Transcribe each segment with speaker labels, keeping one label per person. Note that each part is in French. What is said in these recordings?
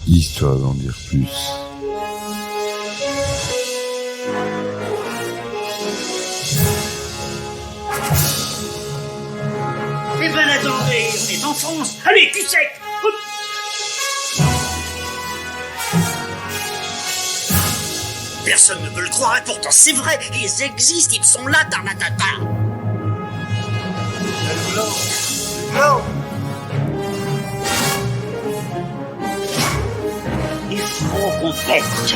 Speaker 1: Histoire d'en dire plus.
Speaker 2: Eh ben attendez, on est en France. Allez, cul sec. Hop. Personne ne peut le croire et pourtant c'est vrai. Ils existent, ils sont là, Tarnatata. Non. Il faut qu'on teste.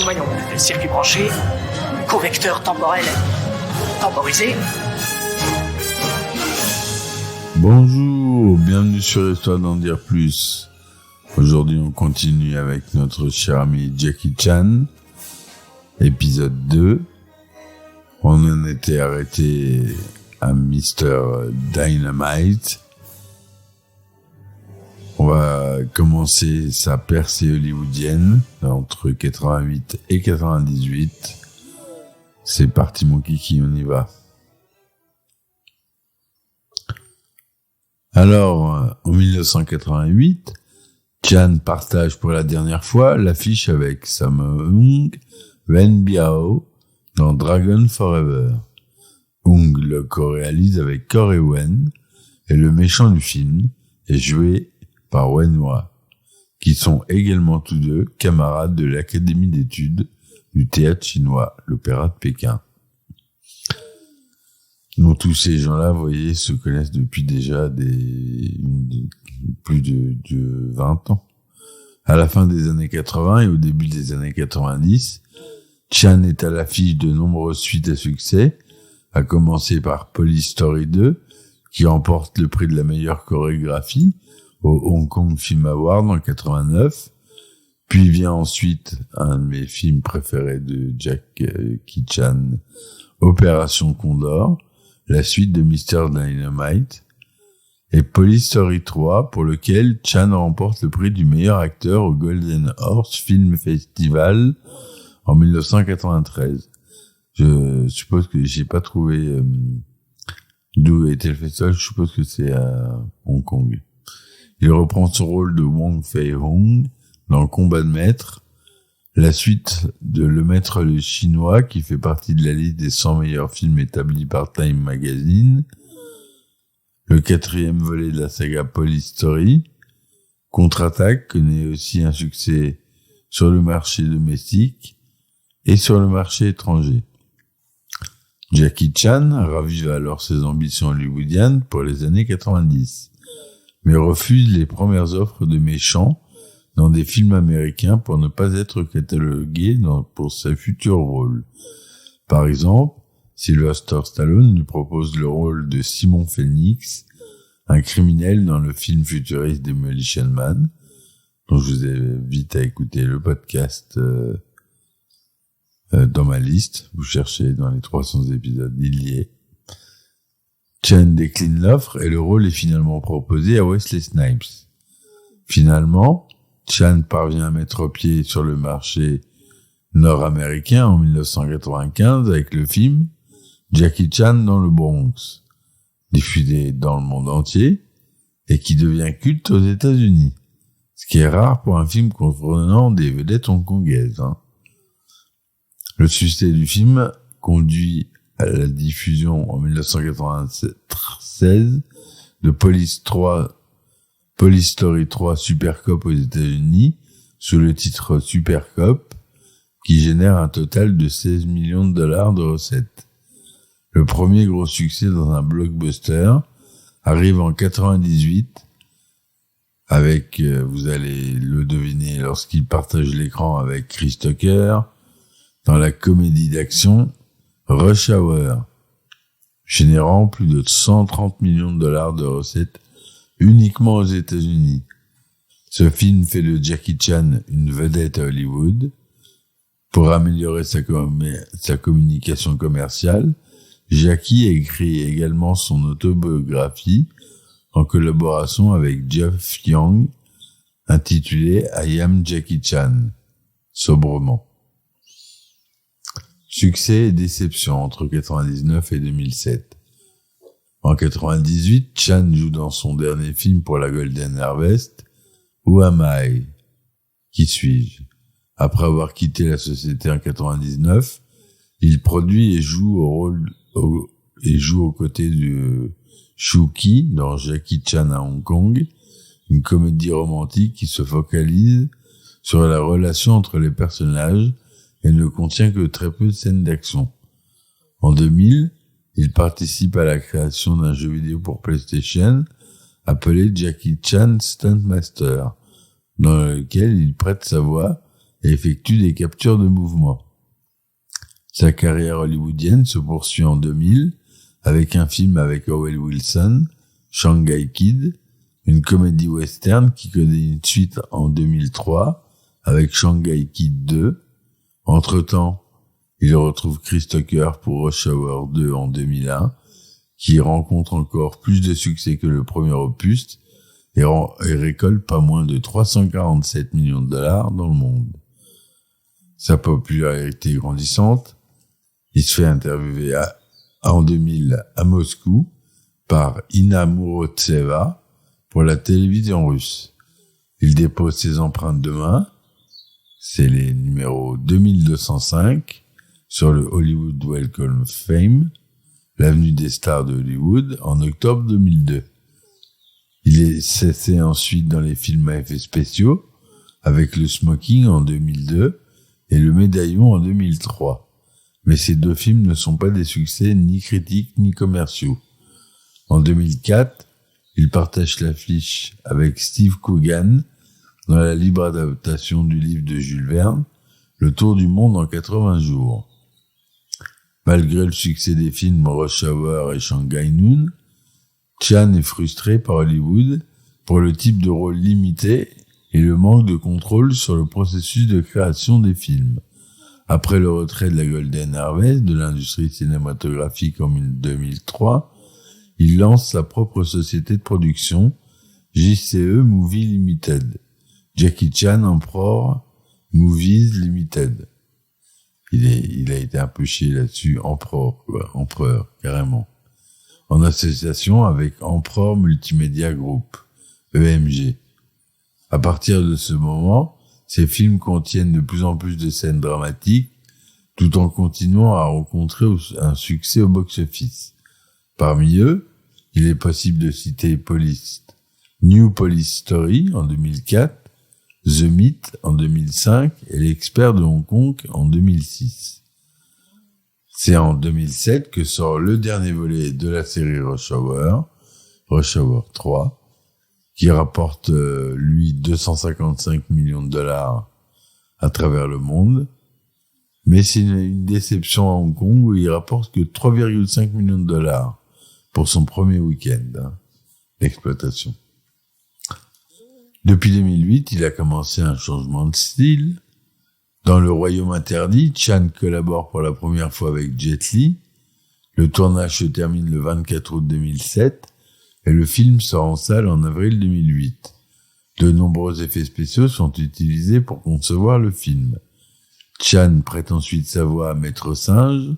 Speaker 2: Voyons, circuit branché, correcteur temporel temporisé.
Speaker 1: Bonjour, bienvenue sur Histoire d'en dire plus. Aujourd'hui, on continue avec notre cher ami Jackie Chan, épisode 2. On en était arrêté à Mr. Dynamite. On va commencer sa percée hollywoodienne entre 88 et 98. C'est parti mon kiki, on y va. Alors, en 1988, Chan partage pour la dernière fois l'affiche avec Sammo Hung Biao dans Dragon Forever. Hung le co-réalise avec Corey Wen et le méchant du film est joué par Wen Hua, qui sont également tous deux camarades de l'Académie d'études du théâtre chinois, l'Opéra de Pékin. Donc tous ces gens-là, vous voyez, se connaissent depuis déjà plus de 20 ans. À la fin des années 80 et au début des années 90, Chan est à l'affiche de nombreuses suites à succès, à commencer par Police Story 2, qui remporte le prix de la meilleure chorégraphie au Hong Kong Film Award en 89. Puis vient ensuite un de mes films préférés de Jackie Chan, Opération Condor, la suite de Mr. Dynamite, et Police Story 3, pour lequel Chan remporte le prix du meilleur acteur au Golden Horse Film Festival en 1993. Je suppose que j'ai pas trouvé d'où était le festival, je suppose que c'est à Hong Kong. Il reprend son rôle de Wong Fei-hung dans Combat de maître, la suite de Le Maître le Chinois, qui fait partie de la liste des 100 meilleurs films établis par Time Magazine, le 4e volet de la saga Police Story. Contre-attaque connaît aussi un succès sur le marché domestique et sur le marché étranger. Jackie Chan ravive alors ses ambitions hollywoodiennes pour les années 90, mais refuse les premières offres de méchants dans des films américains pour ne pas être catalogué pour ses futurs rôles. Par exemple, Sylvester Stallone lui propose le rôle de Simon Phoenix, un criminel dans le film futuriste Demolition Man, dont je vous invite à écouter le podcast dans ma liste. Vous cherchez dans les 300 épisodes, il y est. Chan décline l'offre et le rôle est finalement proposé à Wesley Snipes. Finalement, Chan parvient à mettre pied sur le marché nord-américain en 1995 avec le film Jackie Chan dans le Bronx, diffusé dans le monde entier et qui devient culte aux États-Unis, ce qui est rare pour un film comprenant des vedettes hongkongaises. Le succès du film conduit à la diffusion en 1996 de Police Story 3 Super Cop aux États-Unis sous le titre Super Cop, qui génère un total de 16 millions de dollars de recettes. Le premier gros succès dans un blockbuster arrive en 98 avec, vous allez le deviner lorsqu'il partage l'écran avec Chris Tucker, dans la comédie d'action Rush Hour, générant plus de 130 millions de dollars de recettes uniquement aux États-Unis. Ce film fait de Jackie Chan une vedette à Hollywood. Pour améliorer sa communication commerciale, Jackie écrit également son autobiographie en collaboration avec Jeff Young, intitulée I Am Jackie Chan, sobrement. Succès et déception entre 99 et 2007. En 98, Chan joue dans son dernier film pour la Golden Harvest, Who Am I? Qui suis-je? Après avoir quitté la société en 99, il produit et joue aux côtés de Shuki dans Jackie Chan à Hong Kong, une comédie romantique qui se focalise sur la relation entre les personnages et ne contient que très peu de scènes d'action. En 2000, il participe à la création d'un jeu vidéo pour PlayStation appelé Jackie Chan Stunt Master, dans lequel il prête sa voix et effectue des captures de mouvements. Sa carrière hollywoodienne se poursuit en 2000 avec un film avec Owen Wilson, Shanghai Kid, une comédie western qui connaît une suite en 2003 avec Shanghai Kid 2. Entre-temps, il retrouve Chris Tucker pour Rush Hour 2 en 2001, qui rencontre encore plus de succès que le premier opus et récolte pas moins de 347 millions de dollars dans le monde. Sa popularité grandissante, il se fait interviewer en 2000 à Moscou par Inna Murotseva pour la télévision russe. Il dépose ses empreintes de main, c'est les numéros 2205 sur le Hollywood Walk of Fame, l'avenue des stars de Hollywood, en octobre 2002. Il est cessé ensuite dans les films à effets spéciaux, avec le Smoking en 2002 et le Médaillon en 2003. Mais ces deux films ne sont pas des succès ni critiques ni commerciaux. En 2004, il partage l'affiche avec Steve Coogan dans la libre adaptation du livre de Jules Verne, Le Tour du monde en 80 jours. Malgré le succès des films Rush Hour et Shanghai Noon, Chan est frustré par Hollywood pour le type de rôle limité et le manque de contrôle sur le processus de création des films. Après le retrait de la Golden Harvest de l'industrie cinématographique en 2003, il lance sa propre société de production, JCE Movie Limited, Jackie Chan Emperor Movies Limited. Il a été un peu chié là-dessus, Empereur, carrément. En association avec Emperor Multimedia Group, EMG. À partir de ce moment, ces films contiennent de plus en plus de scènes dramatiques, tout en continuant à rencontrer un succès au box-office. Parmi eux, il est possible de citer New Police Story en 2004, The Myth en 2005 et L'Expert de Hong Kong en 2006. C'est en 2007 que sort le dernier volet de la série Rush Hour 3, qui rapporte, lui, 255 millions de dollars à travers le monde. Mais c'est une déception à Hong Kong où il rapporte que 3,5 millions de dollars pour son premier week-end d'exploitation. Depuis 2008, il a commencé un changement de style. Dans Le Royaume Interdit, Chan collabore pour la première fois avec Jet Li. Le tournage se termine le 24 août 2007 et le film sort en salle en avril 2008. De nombreux effets spéciaux sont utilisés pour concevoir le film. Chan prête ensuite sa voix à Maître Singe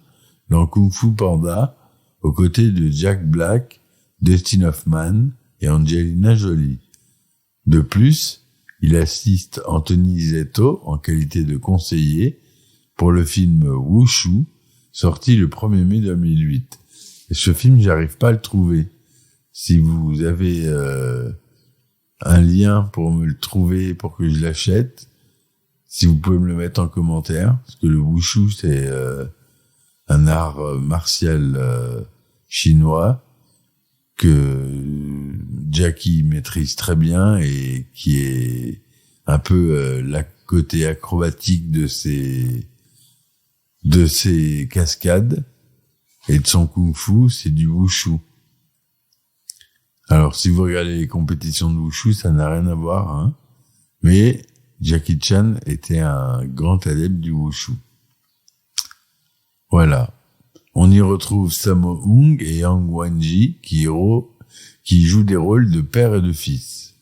Speaker 1: dans Kung Fu Panda, aux côtés de Jack Black, Dustin Hoffman et Angelina Jolie. De plus, il assiste Anthony Zito en qualité de conseiller pour le film Wushu, sorti le 1er mai 2008. Et ce film, j'arrive pas à le trouver. Si vous avez un lien pour me le trouver, pour que je l'achète, si vous pouvez me le mettre en commentaire, parce que le Wushu, c'est un art martial chinois que Jackie maîtrise très bien et qui est un peu la côté acrobatique de ses cascades et de son kung-fu, c'est du wushu. Alors si vous regardez les compétitions de wushu, ça n'a rien à voir, hein. Mais Jackie Chan était un grand adepte du wushu. Voilà. On y retrouve Sammo Hung et Yang Wanji qui jouent des rôles de père et de fils.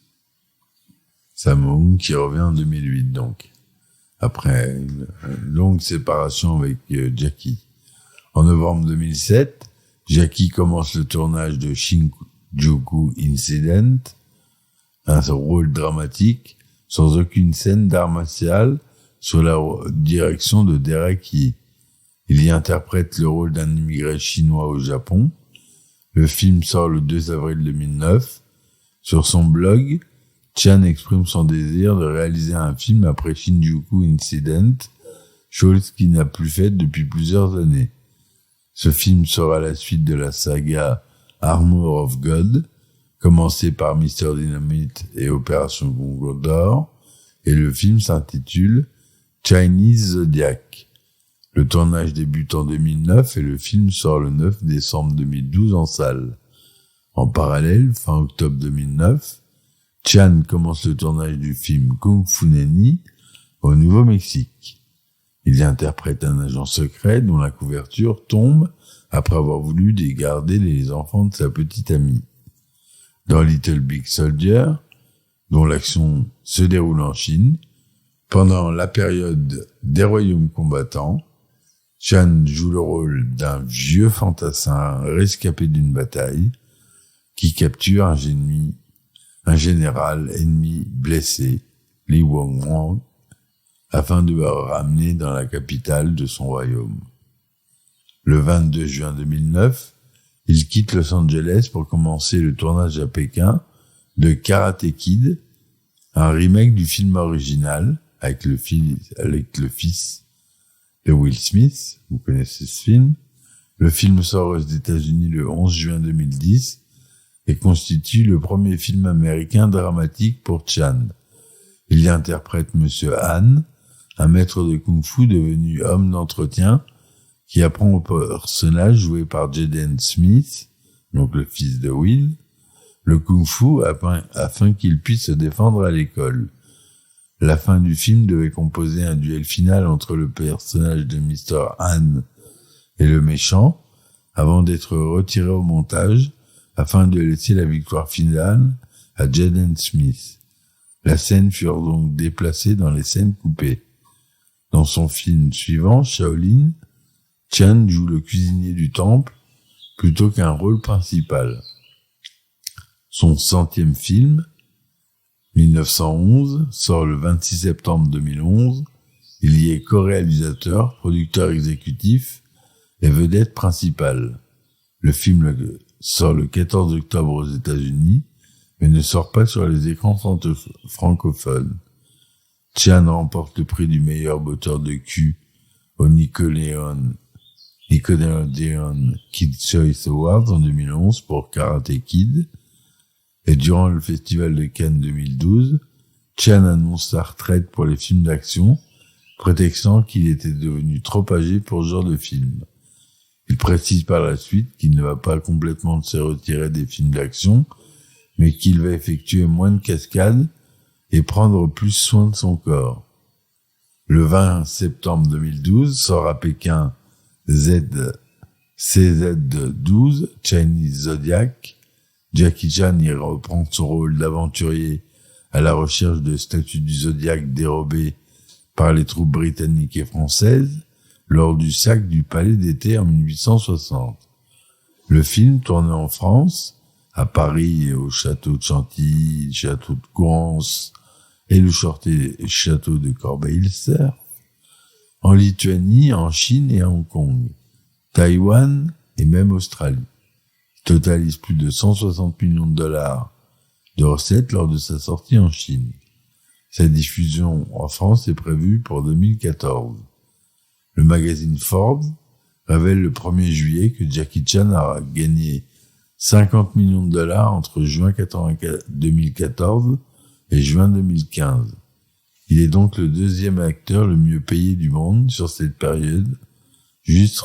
Speaker 1: Sammo Hung qui revient en 2008 donc, après une longue séparation avec Jackie. En novembre 2007, Jackie commence le tournage de Shinjuku Incident, un rôle dramatique, sans aucune scène d'art martial, sous la direction de Derek Yee. Il y interprète le rôle d'un immigré chinois au Japon. Le film sort le 2 avril 2009. Sur son blog, Chan exprime son désir de réaliser un film après Shinjuku Incident, chose qu'il n'a plus faite depuis plusieurs années. Ce film sera la suite de la saga Armor of God, commencée par Mr. Dynamite et Opération Condor, et le film s'intitule Chinese Zodiac. Le tournage débute en 2009 et le film sort le 9 décembre 2012 en salle. En parallèle, fin octobre 2009, Chan commence le tournage du film Kung Fu Nenni au Nouveau-Mexique. Il y interprète un agent secret dont la couverture tombe après avoir voulu garder les enfants de sa petite amie. Dans Little Big Soldier, dont l'action se déroule en Chine, pendant la période des royaumes combattants, Chan joue le rôle d'un vieux fantassin rescapé d'une bataille qui capture un général ennemi blessé, Li Wong, afin de le ramener dans la capitale de son royaume. Le 22 juin 2009, il quitte Los Angeles pour commencer le tournage à Pékin de Karate Kid, un remake du film original avec le fils de Will Smith. Vous connaissez ce film. Le film sort aux États-Unis le 11 juin 2010 et constitue le premier film américain dramatique pour Chan. Il y interprète Monsieur Han, un maître de kung-fu devenu homme d'entretien qui apprend au personnage joué par Jaden Smith, donc le fils de Will, le kung-fu afin qu'il puisse se défendre à l'école. La fin du film devait composer un duel final entre le personnage de Mr. Han et le méchant, avant d'être retiré au montage, afin de laisser la victoire finale à Jaden Smith. La scène fut donc déplacée dans les scènes coupées. Dans son film suivant, Shaolin, Chan joue le cuisinier du temple plutôt qu'un rôle principal. Son 100e film, 1911, sort le 26 septembre 2011. Il y est co-réalisateur, producteur exécutif et vedette principale. Le film sort le 14 octobre aux États-Unis, mais ne sort pas sur les écrans francophones. Chan remporte le prix du meilleur botteur de cul au Nickelodeon Kids Choice Awards en 2011 pour Karate Kid. Et durant le festival de Cannes 2012, Chan annonce sa retraite pour les films d'action, prétextant qu'il était devenu trop âgé pour ce genre de film. Il précise par la suite qu'il ne va pas complètement se retirer des films d'action, mais qu'il va effectuer moins de cascades et prendre plus soin de son corps. Le 20 septembre 2012 sort à Pékin CZ12, Chinese Zodiac. Jackie Chan y reprend son rôle d'aventurier à la recherche de statues du Zodiac dérobées par les troupes britanniques et françaises lors du sac du Palais d'été en 1860. Le film, tourné en France, à Paris et au château de Chantilly, château de Courance et le château de Corbeil-Essert, en Lituanie, en Chine et à Hong Kong, Taïwan et même Australie. Totalise plus de 160 millions de dollars de recettes lors de sa sortie en Chine. Sa diffusion en France est prévue pour 2014. Le magazine Forbes révèle le 1er juillet que Jackie Chan a gagné 50 millions de dollars entre juin 2014 et juin 2015. Il est donc le deuxième acteur le mieux payé du monde sur cette période, juste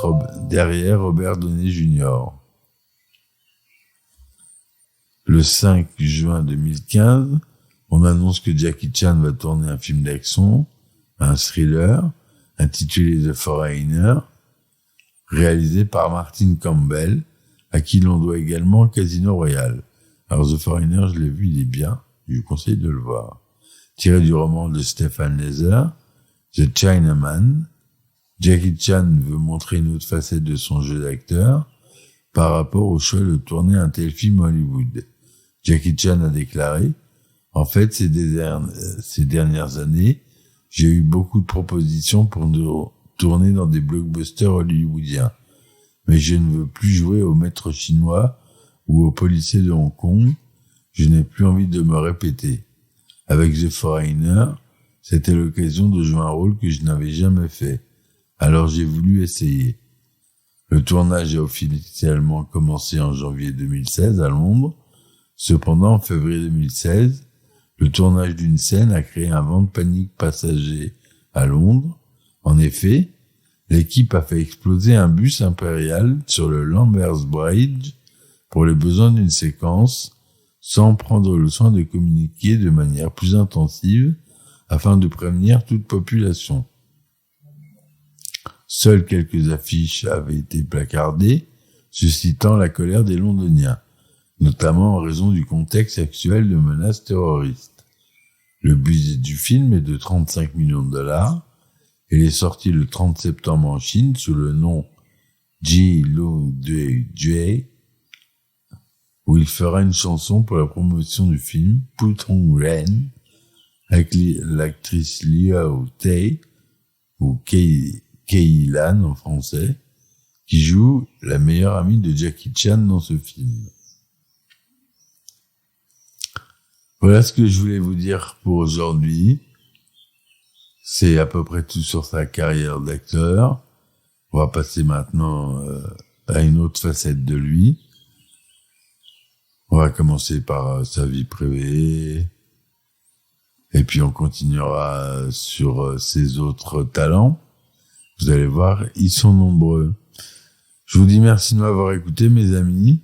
Speaker 1: derrière Robert Downey Jr. Le 5 juin 2015, on annonce que Jackie Chan va tourner un film d'action, un thriller, intitulé The Foreigner, réalisé par Martin Campbell, à qui l'on doit également Casino Royale. Alors The Foreigner, je l'ai vu, il est bien, je vous conseille de le voir. Tiré du roman de Stephen Leather, The Chinaman, Jackie Chan veut montrer une autre facette de son jeu d'acteur, par rapport au choix de tourner un tel film à Hollywood. Jackie Chan a déclaré « En fait, ces dernières années, j'ai eu beaucoup de propositions pour tourner dans des blockbusters hollywoodiens. Mais je ne veux plus jouer au maître chinois ou au policier de Hong Kong. Je n'ai plus envie de me répéter. Avec The Foreigner, c'était l'occasion de jouer un rôle que je n'avais jamais fait. Alors j'ai voulu essayer. » Le tournage a officiellement commencé en janvier 2016 à Londres. Cependant, en février 2016, le tournage d'une scène a créé un vent de panique passager à Londres. En effet, l'équipe a fait exploser un bus impérial sur le Lambeth Bridge pour les besoins d'une séquence, sans prendre le soin de communiquer de manière plus intensive afin de prévenir toute population. Seules quelques affiches avaient été placardées, suscitant la colère des Londoniens, notamment en raison du contexte actuel de menaces terroristes. Le budget du film est de 35 millions de dollars. Il est sorti le 30 septembre en Chine sous le nom Ji Lu Dui, où il fera une chanson pour la promotion du film Put Hong Ren avec l'actrice Liu Tei ou Kei Lan en français, qui joue la meilleure amie de Jackie Chan dans ce film. Voilà ce que je voulais vous dire pour aujourd'hui. C'est à peu près tout sur sa carrière d'acteur. On va passer maintenant à une autre facette de lui. On va commencer par sa vie privée. Et puis on continuera sur ses autres talents. Vous allez voir, ils sont nombreux. Je vous dis merci de m'avoir écouté, mes amis.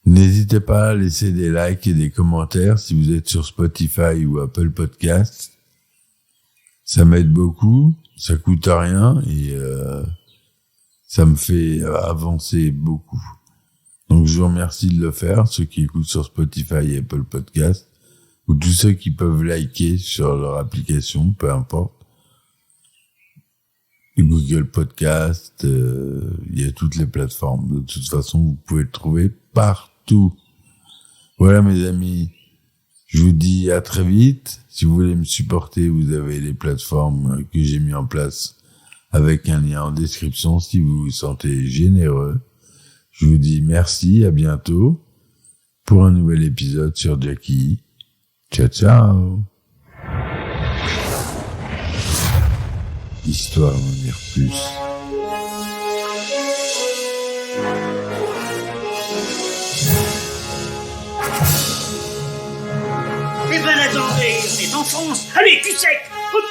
Speaker 1: N'hésitez pas à laisser des likes et des commentaires si vous êtes sur Spotify ou Apple Podcasts. Ça m'aide beaucoup, ça coûte rien et ça me fait avancer beaucoup. Donc je vous remercie de le faire, ceux qui écoutent sur Spotify et Apple Podcasts, ou tous ceux qui peuvent liker sur leur application, peu importe. Google Podcast, il y a toutes les plateformes. De toute façon, vous pouvez le trouver partout. Voilà mes amis, je vous dis à très vite. Si vous voulez me supporter, vous avez les plateformes que j'ai mis en place avec un lien en description si vous vous sentez généreux. Je vous dis merci, à bientôt pour un nouvel épisode sur Jackie. Ciao, ciao. Histoire d'en dire plus.
Speaker 2: Eh ben attendez, on est en France. Allez, cul sec. Hop.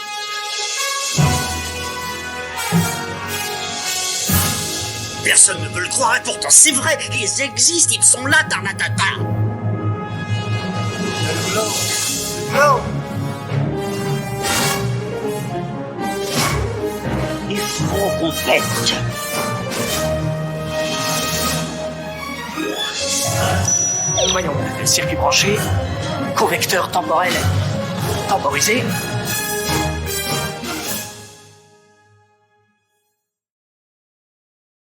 Speaker 2: Personne ne peut le croire et pourtant c'est vrai. Ils existent, ils sont là, Tarnatata. Non. Il faut qu'on pète.
Speaker 3: Voyons, circuit branché, correcteur temporel temporisé.